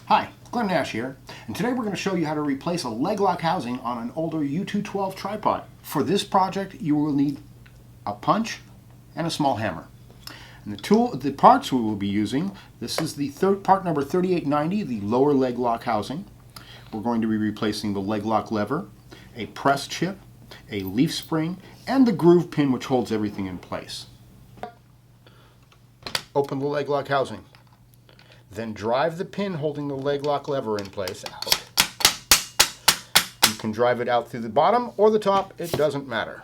Hi, Glenn Nash here, and today we're going to show you how to replace a leg lock housing on an older U212 tripod. For this project, you will need a punch and a small hammer. And the parts we will be using, this is the part number 3890, the lower leg lock housing. We're going to be replacing the leg lock lever, a press chip, a leaf spring, and the groove pin which holds everything in place. Open the leg lock housing. Then drive the pin holding the leg lock lever in place out. You can drive it out through the bottom or the top, it doesn't matter.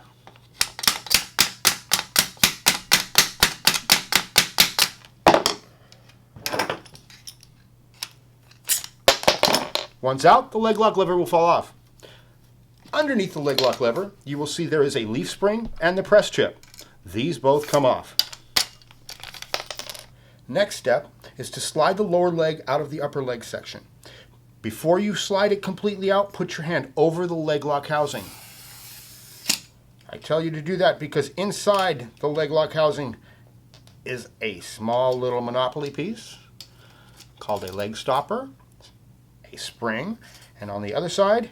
Once out, the leg lock lever will fall off. Underneath the leg lock lever, you will see there is a leaf spring and the press chip. These both come off. Next step is to slide the lower leg out of the upper leg section. Before you slide it completely out, put your hand over the leg lock housing. I tell you to do that because inside the leg lock housing is a small little Monopoly piece called a leg stopper, a spring, and on the other side,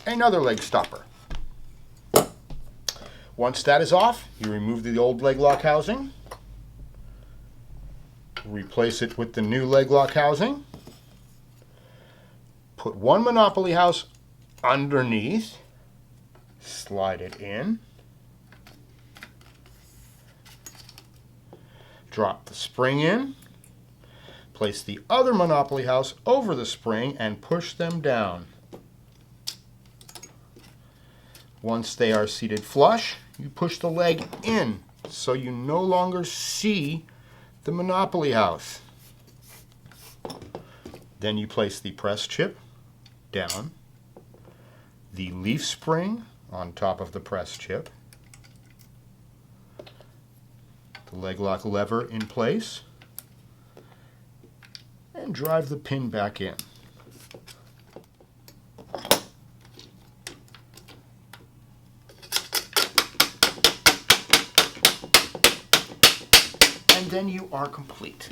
another leg stopper. Once that is off, you remove the old leg lock housing, replace it with the new leg lock housing, put one Monopoly house underneath, slide it in, drop the spring in, place the other Monopoly house over the spring and push them down. Once they are seated flush, you push the leg in so you no longer see the Monopoly house. Then you place the press chip down, the leaf spring on top of the press chip, the leg lock lever in place, and drive the pin back in. And then you are complete.